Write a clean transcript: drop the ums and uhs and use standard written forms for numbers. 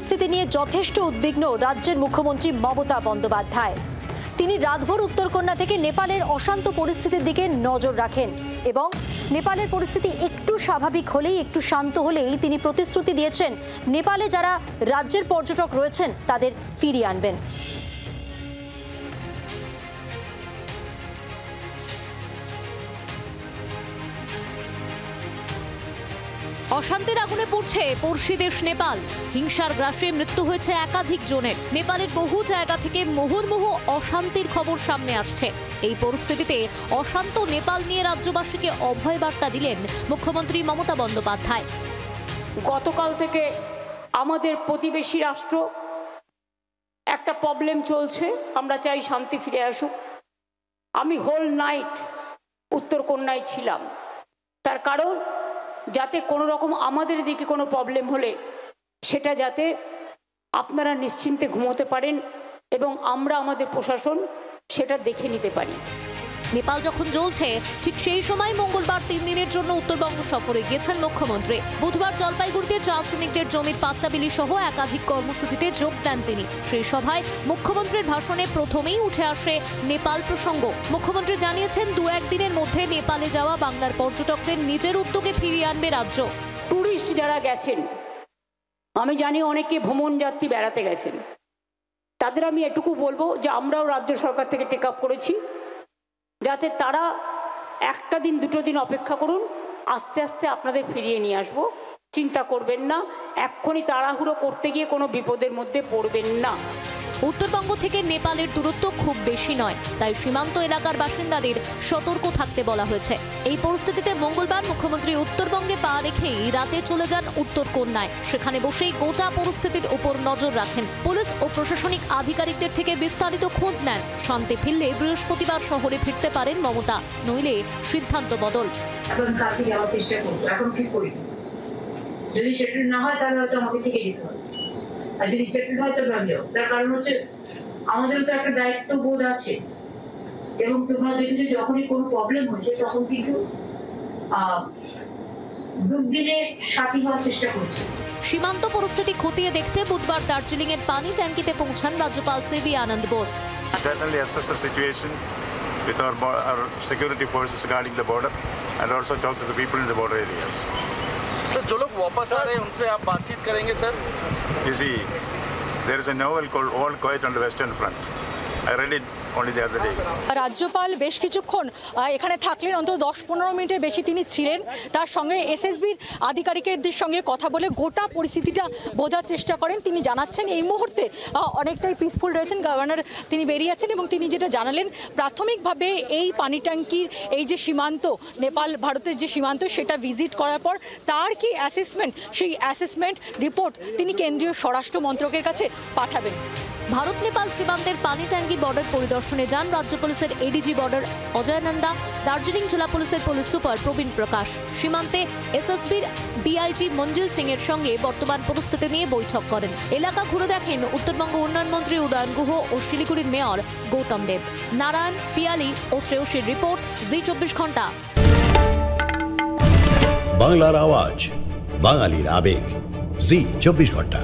পরিস্থিতি নিয়ে যথেষ্ট উদ্বিগ্ন রাজ্যের মুখ্যমন্ত্রী মমতা বন্দ্যোপাধ্যায়। তিনি রাতভর উত্তরকন্যা থেকে নেপালের অশান্ত পরিস্থিতির দিকে নজর রাখেন এবং নেপালের পরিস্থিতি একটু স্বাভাবিক হলেই, একটু শান্ত হলেই তিনি প্রতিশ্রুতি দিয়েছেন নেপালে যারা রাজ্যের পর্যটক রয়েছেন তাদের ফিরিয়ে আনবেন। অশান্তির আগুনে পুড়ছে পড়শি দেশ নেপাল। হিংসার গ্রাসে মৃত্যু হয়েছে একাধিক জনের। নেপালের বহু জায়গা থেকে মুহুর্মুহু অশান্তির খবর সামনে আসছে। এই পরিস্থিতিতে অশান্ত নেপাল নিয়ে রাজ্যবাসীকে অভয় বার্তা দিলেন মুখ্যমন্ত্রী মমতা বন্দ্যোপাধ্যায়। গতকাল থেকে আমাদের প্রতিবেশী রাষ্ট্র একটা প্রবলেম চলছে, আমরা চাই শান্তি ফিরে আসুক। আমি হোল নাইট উত্তরকন্যায় ছিলাম, তার কারণ যাতে কোনো রকম আমাদের দিকে কোনো প্রবলেম হলে সেটা যাতে আপনারা নিশ্চিন্তে ঘুমোতে পারেন এবং আমরা আমাদের প্রশাসন সেটা দেখে নিতে পারি। নেপাল যখন জ্বলছে ঠিক সেই সময় মঙ্গলবার 3 দিনের জন্য উত্তরবঙ্গ সফরে গিয়েছেন মুখ্যমন্ত্রী। বুধবার জলপাইগুড়িতে চা শ্রমিকদের জমির পাট্টাবিলি সহ একাধিক কর্মসূচিতে যোগ দেন তিনি। সেই সভায় মুখ্যমন্ত্রীর ভাষণে প্রথমেই উঠে আসে নেপাল প্রসঙ্গ। মুখ্যমন্ত্রী জানিয়েছেন 2-1 দিনের মধ্যে নেপালে যাওয়া বাংলার পর্যটকদের নিজের উদ্যোগে ফিরিয়ে আনবে রাজ্য। টুরিস্ট যারা গেছেন, আমি জানি অনেকে ভ্রমণ যাত্রী বেড়াতে গেছেন, তাদের আমি এটুকু বলবো যে আমরাও রাজ্য সরকার থেকে টেক আপ করেছি যাতে তারা 1 দিন 2 দিন অপেক্ষা করুন, আস্তে আস্তে আপনাদের ফিরিয়ে নিয়ে আসবো। চিন্তা করবেন না, এক্ষুনি তাড়াহুড়ো করতে গিয়ে কোনো বিপদের মধ্যে পড়বেন না। উত্তরবঙ্গ থেকে নেপালের দূরত্ব খুব বেশি নয়, তাই সীমান্ত এলাকার বাসিন্দাদের সতর্ক থাকতে বলা হয়েছে। এই পরিস্থিতিতে মঙ্গলবার মুখ্যমন্ত্রী উত্তরবঙ্গে পা রেখেই রাতে চলে যান উত্তরকন্যায়। সেখানে বসেই গোটা পরিস্থিতির উপর নজর রাখেন। পুলিশ ও প্রশাসনিক আধিকারিকদের থেকে বিস্তারিত খোঁজ নেন। শান্তি ফিরলে বৃহস্পতিবার শহরে ফিরতে পারেন মমতা, নইলে সিদ্ধান্ত বদল। এখন কালকে যাওয়ার চেষ্টা করবো, এখন কি করি, যদি সেটেল না হয় তাহলে হয়তো আমাকে থেকে যেতে হবে, আর যদি সেটেল হয় তবে আমিও। তার কারণ হচ্ছে আমাদের তো একটা দায়িত্ব বোধ আছে এবং তোমরা দেখেছো যখনই কোনো প্রবলেম হয়েছে তখন কিন্তু দুদিনে সাথী হওয়ার চেষ্টা করছে। সীমান্ত পরিস্থিতি খতিয়ে দেখতে বুধবার দার্জিলিং এর পানি ট্যাঙ্কিতে পৌঁছান রাজ্যপাল C V Ananda Bose. Certainly assess the situation with our security forces guarding the border and also talk to the people in the border areas. Sir, जो लोग वापस आ रहे हैं उनसे आप बातचीत करेंगे sir? You see, there is a novel called All Quiet on the Western Front. I read it only the other day. রাজ্যপাল বেশ কিছুক্ষণ এখানে থাকলেন, অন্তত 10-15 মিনিটের বেশি তিনি ছিলেন। তার সঙ্গে এসএসবির আধিকারিকদের সঙ্গে কথা বলে গোটা পরিস্থিতিটা বোঝার চেষ্টা করেন। তিনি জানাচ্ছেন এই মুহূর্তে অনেকটাই পিসফুল রয়েছেন। গভর্নর তিনি বেরিয়েছেন এবং তিনি যেটা জানালেন, প্রাথমিকভাবে এই পানি ট্যাঙ্কির এই যে সীমান্ত, নেপাল ভারতের যে সীমান্ত, সেটা ভিজিট করার পর তার কি অ্যাসেসমেন্ট, সেই অ্যাসেসমেন্ট রিপোর্ট তিনি কেন্দ্রীয় স্বরাষ্ট্র মন্ত্রকের কাছে পাঠাবেন। ভারত নেপাল সীমান্তের পানি ট্যাঙ্কি বর্ডার পরিদর্শনে যান রাজ্য পুলিশের এডিজি বর্ডার অজয় নন্দা, দার্জিলিং জেলা পুলিশের পুলিশ সুপার প্রবীণ প্রকাশ। সীমান্তে এসএসবির ডিআইজি মঞ্জিল সিং এর সঙ্গে বর্তমান পরিস্থিতি নিয়ে বৈঠক করেন। এলাকা ঘুরে দেখেন উত্তরবঙ্গ উন্নয়ন মন্ত্রী উদয়ন গুহ ও শিলিগুড়ির মেয়র গৌতম দেব। নারায়ণ পিয়ালি ও শ্রেয়সীর রিপোর্ট, জি 24 ঘন্টা। বাংলার আওয়াজ, বাঙালির আবেগ, জি 24 ঘন্টা।